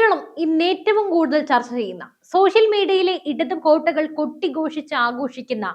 കേരളം ഇന്ന് ഏറ്റവും കൂടുതൽ ചർച്ച ചെയ്യുന്ന സോഷ്യൽ മീഡിയയിലെ ഇടത് കോട്ടകൾ കൊട്ടിഘോഷിച്ച് ആഘോഷിക്കുന്ന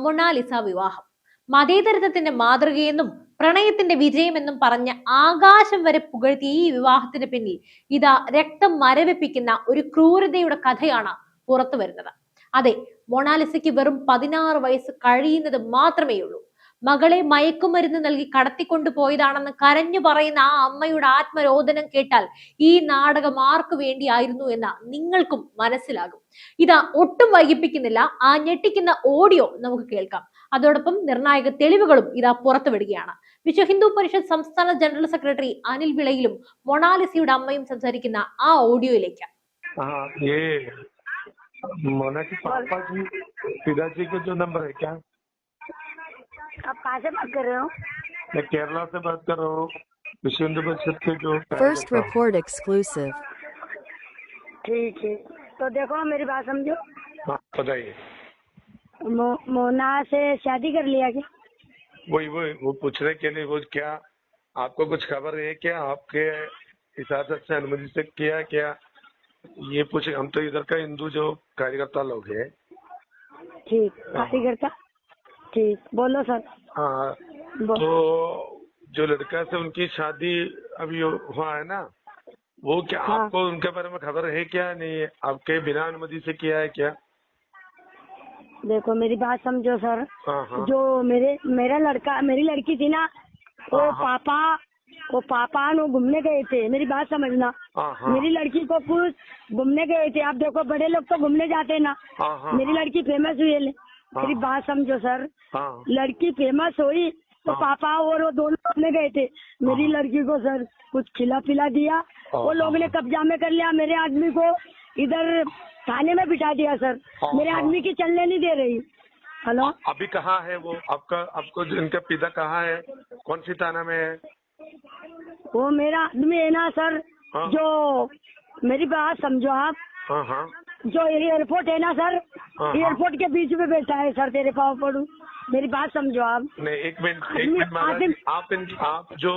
മൊണാലിസ വിവാഹം മതേതരത്വത്തിന്റെ മാതൃകയെന്നും പ്രണയത്തിന്റെ വിജയമെന്നും പറഞ്ഞ ആകാശം വരെ പുകഴ്ത്തിയ ഈ വിവാഹത്തിന് പിന്നിൽ ഇതാ രക്തം മരവിപ്പിക്കുന്ന ഒരു ക്രൂരതയുടെ കഥയാണ് പുറത്തു വരുന്നത്. അതെ, മൊണാലിസയ്ക്ക് വെറും 16 വയസ്സ് കഴിയുന്നത് മാത്രമേ ഉള്ളൂ. മകളെ മയക്കുമരുന്ന് നൽകി കടത്തിക്കൊണ്ടുപോയതാണെന്ന് കരഞ്ഞു പറയുന്ന ആ അമ്മയുടെ ആത്മരോദനം കേട്ടാൽ ഈ നാടകം ആർക്കു വേണ്ടിയായിരുന്നു എന്ന് നിങ്ങൾക്കും മനസ്സിലാകും. ഇതാ ഒട്ടും വൈകിപ്പിക്കുന്നില്ല, ആ ഞെട്ടിക്കുന്ന ഓഡിയോ നമുക്ക് കേൾക്കാം. അതോടൊപ്പം നിർണായക തെളിവുകളും ഇതാ പുറത്തുവിടുകയാണ്. വിശ്വ ഹിന്ദു പരിഷത്ത് സംസ്ഥാന ജനറൽ സെക്രട്ടറി അനിൽ വിളയിലും മൊണാലിസയുടെ അമ്മയും സംസാരിക്കുന്ന ആ ഓഡിയോയിലേക്ക്. मोना के पापा जी पिताजी का जो नंबर है क्या? आप कहाँ से बात कर रहे हो? मैं केरला से बात कर रहा हूँ, विश्व हिंदू परिषद के जो फर्स्ट रिपोर्ट एक्सक्लूसिव। ठीक है, तो देखो मेरी बात समझो। हाँ बताइए। मोना से शादी कर लिया क्या? वही वो पूछने के लिए, वो क्या आपको कुछ खबर है क्या? आपके इजाजत से अनुमति से किया क्या? ये पूछे। हम तो इधर का हिंदू जो कार्यकर्ता लोग हैं। ठीक, कार्यकर्ता। ठीक, बोलो सर। हाँ, तो जो लड़का से उनकी शादी अभी हुआ है ना, वो क्या हाँ। आपको उनके बारे में खबर है क्या? नहीं है, आपके बिना अनुमति से किया है क्या? देखो मेरी बात समझो सर। हाँ। जो मेरी लड़की थी ना, वो पापा नो घूमने गए थे। मेरी बात समझना। हाँ। मेरी लड़की को कुछ घूमने गए थे। आप देखो बड़े लोग तो घूमने जाते हैं ना। हाँ। मेरी लड़की फेमस हुई है। मेरी बात समझो सर। हाँ। लड़की फेमस हुई तो पापा और वो दोनों घूमने गए थे। मेरी लड़की को सर कुछ खिला पिला दिया, वो लोग ने कब्जा में कर लिया। मेरे आदमी को इधर थाने में बिठा दिया सर। मेरे आदमी की चलने नहीं दे रही। हेलो, अभी कहाँ है वो? आपको इनका पिता कहाँ है? कौन सी थाना में है? वो मेरा आदमी है ना सर। हाँ। जो मेरी बात समझो आप। हाँ। जो एयरपोर्ट है ना सर, हाँ। एयरपोर्ट के बीच में बैठा है सर। तेरे पाँव पड़ू, मेरी बात समझो आप। नहीं, एक मिनट माता जी, आप जो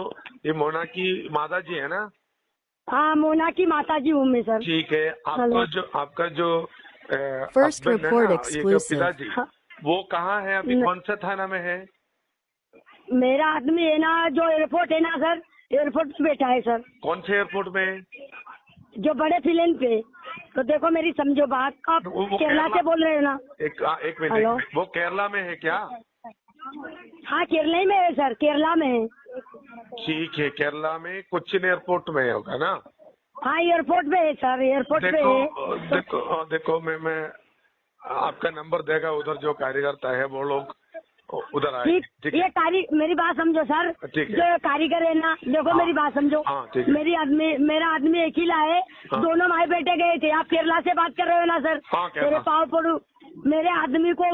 ये मोना की माता जी है ना? हाँ, मोना की माता जी हूँ मैं सर। ठीक है, आपका जो फर्स्ट husband है रिपोर्ट ना, ये एक्सक्लूसिव। पिताजी, वो कहाँ है अभी? कौन सा थाना में है? मेरा आदमी है ना, जो एयरपोर्ट है ना सर, एयरपोर्ट पे बैठा है सर। कौन से एयरपोर्ट में? जो बड़े फिल्म पे। तो देखो मेरी समझो बात। आप वो केरला से बोल रहे हो ना? एक मिनट। हेलो। वो केरला में है क्या? हाँ, केरला ही में है सर, केरला में है। ठीक है, केरला में कोच्चिन एयरपोर्ट में होगा ना? हाँ, एयरपोर्ट पे है सर, एयरपोर्ट पे है। देखो मैं आपका नंबर देगा उधर जो कार्यकर्ता है, वो लोग उधर आए। ठीक, ये मेरी बात समझो सर। ठीक है। जो कारीगर है ना, देखो हाँ। मेरी बात समझो। हाँ, ठीक है। मेरा आदमी अकेला है। हाँ। दोनों माए बेटे गए थे। आप केरला से बात कर रहे हो ना सर? हाँ, केरला। तेरे पाँव पड़ू। मेरे आदमी को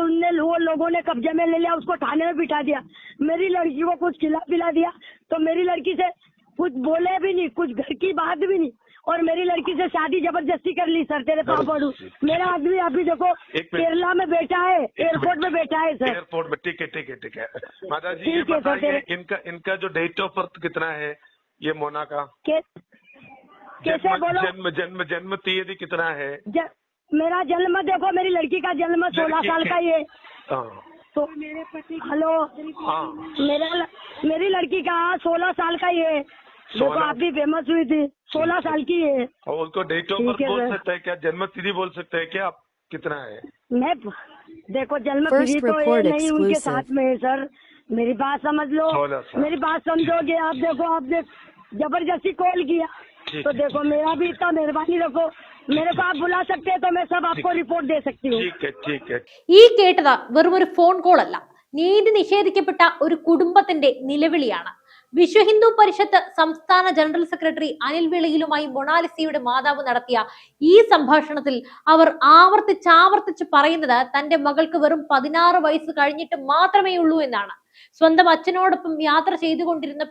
वो लोगों ने कब्जे में ले लिया, उसको थाने में बिठा दिया। मेरी लड़की को कुछ खिला पिला दिया, तो मेरी लड़की से कुछ बोले भी नहीं, कुछ घर की बात भी नहीं, और मेरी लड़की से शादी जबरदस्ती कर ली सर। तेरे पाँव पड़ू। मेरा आदमी अभी देखो केरला में बैठा है, एयरपोर्ट में बैठा है सर। एयरपोर्ट में। ठीक है। माता जी, ये बताइए इनका जो डेट ऑफ बर्थ कितना है ये मोना का? कैसे बोलो? जन्म तीयതി कितना है? मेरा जन्म देखो, मेरी लड़की का जन्म 16 साल का ही है। तो मेरे पति, हेलो, मेरी लड़की का 16 साल का ही है। देखो आप भी फेमस हुई थी, 16 साल की है। और उसको डेट ऑफ बर्थ बोल सकते हैं क्या? जन्म तिथि बोल सकते हैं क्या? आप कितना है? मैं देखो जन्म तिथि तो ये नहीं उनके साथ में है सर। मेरी बात समझ लो, मेरी बात समझोगे आप? देखो आप जबरदस्ती कॉल किया, तो देखो मेरा भी इतना मेहरबानी रखो। मेरे को आप बुला सकते हैं तो मैं सब आपको रिपोर्ट दे सकती हूँ। ठीक है। ഈ കേട്ടത് വെറും ഒരു ഫോൺ കോൾ അല്ല, നീതി നിഷേധിക്കപ്പെട്ട ഒരു കുടുംബത്തിന്റെ നിലവിളിയാണ്. വിശ്വ ഹിന്ദു പരിഷത്ത് സംസ്ഥാന ജനറൽ സെക്രട്ടറി അനിൽ വിളയിലുമായി മൊണാലിസയുടെ മാതാവ് നടത്തിയ ഈ സംഭാഷണത്തിൽ അവർ ആവർത്തിച്ച് പറയുന്നത് തന്റെ മകൾക്ക് വെറും 16 വയസ്സ് കഴിഞ്ഞിട്ട് മാത്രമേ ഉള്ളൂ എന്നാണ്. സ്വന്തം അച്ഛനോടൊപ്പം യാത്ര ചെയ്തുകൊണ്ടിരുന്ന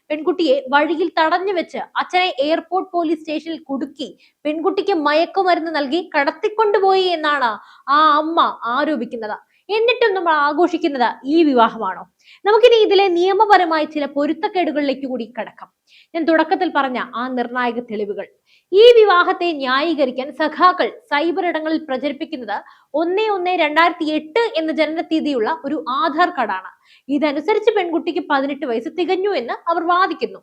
പെൺകുട്ടിയെ വഴിയിൽ തടഞ്ഞു വെച്ച് അച്ഛനെ എയർപോർട്ട് പോലീസ് സ്റ്റേഷനിൽ കുടുക്കി പെൺകുട്ടിക്ക് മയക്കുമരുന്ന് നൽകി കടത്തിക്കൊണ്ടുപോയി എന്നാണ് ആ അമ്മ ആരോപിക്കുന്നത്. എന്നിട്ടും നമ്മൾ ആഘോഷിക്കുന്നത് ഈ വിവാഹമാണോ? നമുക്കിനി ഇതിലെ നിയമപരമായ ചില പൊരുത്തക്കേടുകളിലേക്ക് കൂടി കടക്കാം. ഞാൻ തുടക്കത്തിൽ പറഞ്ഞ ആ നിർണായക തെളിവുകൾ. ഈ വിവാഹത്തെ ന്യായീകരിക്കാൻ സഖാക്കൾ സൈബർ ഇടങ്ങളിൽ പ്രചരിപ്പിക്കുന്നത് 1/1/2008 എന്ന ജനനത്തീയതിയുള്ള ഒരു ആധാർ കാർഡാണ്. ഇതനുസരിച്ച് പെൺകുട്ടിക്ക് 18 വയസ്സ് തികഞ്ഞു എന്ന് അവർ വാദിക്കുന്നു.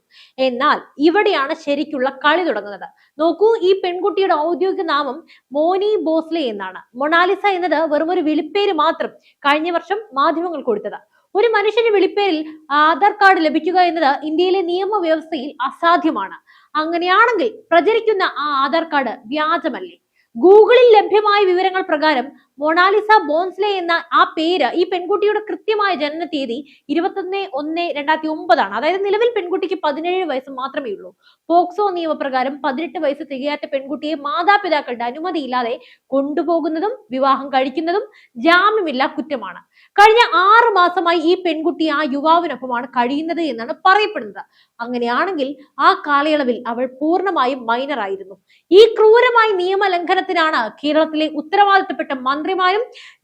എന്നാൽ ഇവിടെയാണ് ശരിക്കുള്ള കളി തുടങ്ങുന്നത്. നോക്കൂ, ഈ പെൺകുട്ടിയുടെ ഔദ്യോഗിക നാമം മോനി ബോസ്ലെ എന്നാണ്. മൊണാലിസ എന്നത് വെറും ഒരു വിളിപ്പേര് മാത്രം കഴിഞ്ഞ വർഷം മാധ്യമങ്ങൾ കൊടുത്തത്. ഒരു മനുഷ്യന് വിളിപ്പേരിൽ ആധാർ കാർഡ് ലഭിക്കുക എന്നത് ഇന്ത്യയിലെ നിയമവ്യവസ്ഥയിൽ അസാധ്യമാണ്. അങ്ങനെയാണെങ്കിൽ പ്രചരിക്കുന്ന ആ ആധാർ കാർഡ് വ്യാജമല്ലേ? ഗൂഗിളിൽ ലഭ്യമായ വിവരങ്ങൾ പ്രകാരം മൊണാലിസ ബോൺസ്ലെ എന്ന ആ പേര് ഈ പെൺകുട്ടിയുടെ കൃത്യമായ ജനന തീയതി 21/1/2009 ആണ്. അതായത് നിലവിൽ പെൺകുട്ടിക്ക് 17 വയസ്സ് മാത്രമേ ഉള്ളൂ. പോക്സോ നിയമപ്രകാരം 18 വയസ്സ് തികയാത്ത പെൺകുട്ടിയെ മാതാപിതാക്കളുടെ അനുമതിയില്ലാതെ കൊണ്ടുപോകുന്നതും വിവാഹം കഴിക്കുന്നതും ജാമ്യമില്ലാ കുറ്റമാണ്. കഴിഞ്ഞ 6 മാസമായി ഈ പെൺകുട്ടി ആ യുവാവിനൊപ്പമാണ് കഴിയുന്നത് എന്നാണ് പറയപ്പെടുന്നത്. അങ്ങനെയാണെങ്കിൽ ആ കാലയളവിൽ അവൾ പൂർണ്ണമായും മൈനർ ആയിരുന്നു. ഈ ക്രൂരമായ നിയമലംഘനത്തിനാണ് കേരളത്തിലെ ഉത്തരവാദിത്തപ്പെട്ട മന്ത്രിമാരും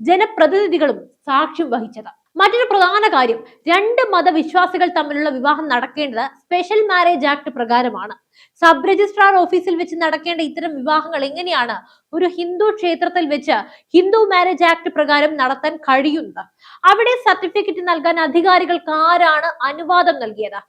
ജനപ്രതിനിധികളും സാക്ഷ്യം വഹിച്ചത്. മറ്റൊരു പ്രധാന കാര്യം, 2 മതവിശ്വാസികൾ തമ്മിലുള്ള വിവാഹം നടക്കേണ്ടത് സ്പെഷ്യൽ മാരേജ് ആക്ട് പ്രകാരമാണ്. സബ് രജിസ്ട്രാർ ഓഫീസിൽ വെച്ച് നടക്കേണ്ട ഇത്തരം വിവാഹങ്ങൾ എങ്ങനെയാണ് ഒരു ഹിന്ദു ക്ഷേത്രത്തിൽ വെച്ച് ഹിന്ദു മാരേജ് ആക്ട് പ്രകാരം നടത്താൻ കഴിയുന്നത്? അവിടെ സർട്ടിഫിക്കറ്റ് നൽകാൻ അധികാരികൾക്ക് ആരാണ് അനുവാദം നൽകിയത്?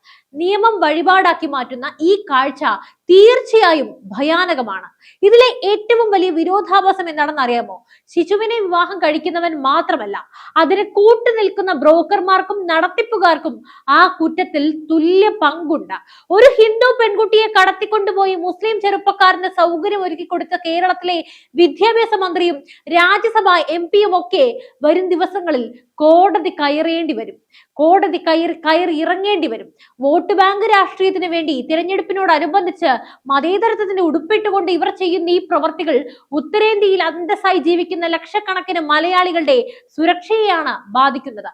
നിയമം വഴിപാടാക്കി മാറ്റുന്ന ഈ കാഴ്ച തീർച്ചയായും ഭയാനകമാണ്. ഇതിലെ ഏറ്റവും വലിയ വിരോധാഭാസം എന്താണെന്ന് അറിയാമോ? ശിശുവിനെ വിവാഹം കഴിക്കുന്നവൻ മാത്രമല്ല, അതിന് കൂട്ടുനിൽക്കുന്ന ബ്രോക്കർമാർക്കും നടത്തിപ്പുകാർക്കും ആ കുറ്റത്തിൽ തുല്യ പങ്കുണ്ട്. ഒരു ഹിന്ദു പെൺകുട്ടിയെ കടത്തിക്കൊണ്ടുപോയി മുസ്ലിം ചെറുപ്പക്കാരന് സൗകര്യം ഒരുക്കി കൊടുത്ത കേരളത്തിലെ വിദ്യാഭ്യാസ മന്ത്രിയും രാജ്യസഭാ MP-യും ഒക്കെ വരും ദിവസങ്ങളിൽ കോടതി കയറേണ്ടി വരും. കോടതി കയറി ഇറങ്ങേണ്ടി വരും. വോട്ട് ബാങ്ക് രാഷ്ട്രീയത്തിന് വേണ്ടി തിരഞ്ഞെടുപ്പിനോടനുബന്ധിച്ച് മതേതരത്വത്തിന്റെ ഉടുപ്പിട്ടുകൊണ്ട് ഇവർ ചെയ്യുന്ന ഈ പ്രവർത്തികൾ ഉത്തരേന്ത്യയിൽ അന്തസ്സായി ജീവിക്കുന്ന ലക്ഷക്കണക്കിന് മലയാളികളുടെ സുരക്ഷയെയാണ് ബാധിക്കുന്നത്.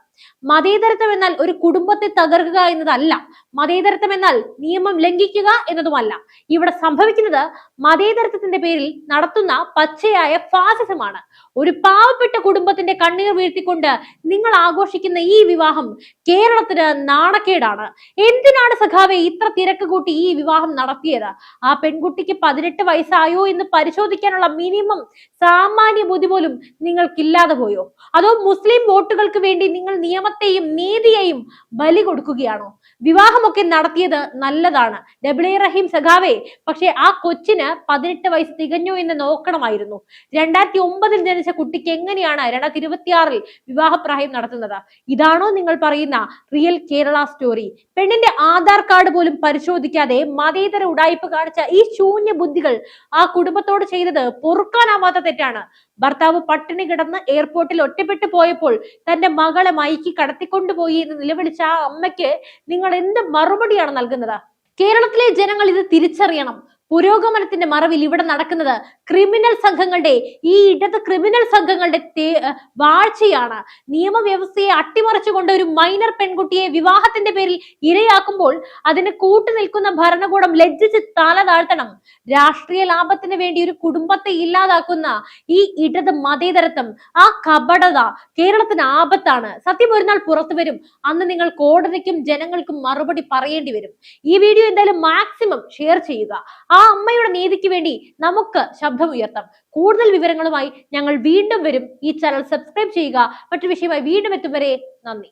മതേതരത്വം എന്നാൽ ഒരു കുടുംബത്തെ തകർക്കുക എന്നതല്ല. മതേതരത്വം എന്നാൽ നിയമം ലംഘിക്കുക എന്നതുമല്ല. ഇവിടെ സംഭവിക്കുന്നത് മതേതരത്വത്തിന്റെ പേരിൽ നടത്തുന്ന പച്ചയായ ഫാസിസമാണ്. ഒരു പാവപ്പെട്ട കുടുംബത്തിന്റെ കണ്ണീർ വീഴ്ത്തിക്കൊണ്ട് നിങ്ങൾ ആഘോഷിക്കുന്ന ഈ വിവാഹം കേരളത്തിന് നാണക്കേടാണ്. എന്തിനാണ് സഖാവെ ഇത്ര തിരക്ക് കൂട്ടി ഈ വിവാഹം നടത്തിയത്? ആ പെൺകുട്ടിക്ക് 18 വയസ്സായോ എന്ന് പരിശോധിക്കാനുള്ള മിനിമം സാമാന്യ ബുദ്ധി പോലും നിങ്ങൾക്കില്ലാതെ പോയോ? അതോ മുസ്ലിം വോട്ടുകൾക്ക് വേണ്ടി നിങ്ങൾ നിയമത്തെയും നീതിയെയും ബലി കൊടുക്കുകയാണോ? വിവാഹമൊക്കെ നടത്തിയത് നല്ലതാണ് റഹീം സഖാവെ, പക്ഷെ ആ കൊച്ചിന് 18 വയസ്സ് തികഞ്ഞു എന്ന് നോക്കണമായിരുന്നു. 2009 ജനിച്ച കുട്ടിക്ക് എങ്ങനെയാണ് 2026 വിവാഹപ്രായം നടത്തുന്നത്? ഇതാണോ നിങ്ങൾ പറയുന്ന റിയൽ കേരള സ്റ്റോറി? പെണ്ണിന്റെ ആധാർ കാർഡ് പോലും പരിശോധിക്കാതെ മതേതര ഉടായ്പ കാണിച്ച ഈ ശൂന്യ ബുദ്ധികൾ ആ കുടുംബത്തോട് ചെയ്തത് പൊറുക്കാനാവാത്ത തെറ്റാണ്. ഭർത്താവ് പട്ടിണി കിടന്ന് എയർപോർട്ടിൽ ഒറ്റപ്പെട്ടു പോയപ്പോൾ തന്റെ മകളെ മയക്കി കടത്തിക്കൊണ്ടുപോയി എന്ന് നിലവിളിച്ച ആ അമ്മയ്ക്ക് നിങ്ങൾ എന്ത് മറുപടിയാണ് നൽകുന്നത്? കേരളത്തിലെ ജനങ്ങൾ ഇത് തിരിച്ചറിയണം. പുരോഗമനത്തിന്റെ മറവിൽ ഇവിടെ നടക്കുന്നത് ക്രിമിനൽ സംഘങ്ങളുടെ ഇടത് ക്രിമിനൽ സംഘങ്ങളുടെ വാഴ്ചയാണ്. നിയമവ്യവസ്ഥയെ അട്ടിമറിച്ചുകൊണ്ട് ഒരു മൈനർ പെൺകുട്ടിയെ വിവാഹത്തിന്റെ പേരിൽ ഇരയാക്കുമ്പോൾ അതിന് കൂട്ടുനിൽക്കുന്ന ഭരണകൂടം ലജ്ജിച്ച് തല താഴ്ത്തണം. രാഷ്ട്രീയ ലാഭത്തിന് വേണ്ടി ഒരു കുടുംബത്തെ ഇല്ലാതാക്കുന്ന ഈ ഇടത് മതേതരത്വം, ആ കപടത കേരളത്തിന് ആപത്താണ്. സത്യം ഒരു നാൾ പുറത്തു വരും. അന്ന് നിങ്ങൾ കോടതിക്കും ജനങ്ങൾക്കും മറുപടി പറയേണ്ടി വരും. ഈ വീഡിയോ എന്തായാലും മാക്സിമം ഷെയർ ചെയ്യുക. ആ അമ്മയുടെ നീതിക്ക് വേണ്ടി നമുക്ക് ശബ്ദമുയർത്താം. കൂടുതൽ വിവരങ്ങളുമായി ഞങ്ങൾ വീണ്ടും വരും. ഈ ചാനൽ സബ്സ്ക്രൈബ് ചെയ്യുക. മറ്റു വിഷയമായി വീണ്ടും എത്തും വരെ നന്ദി.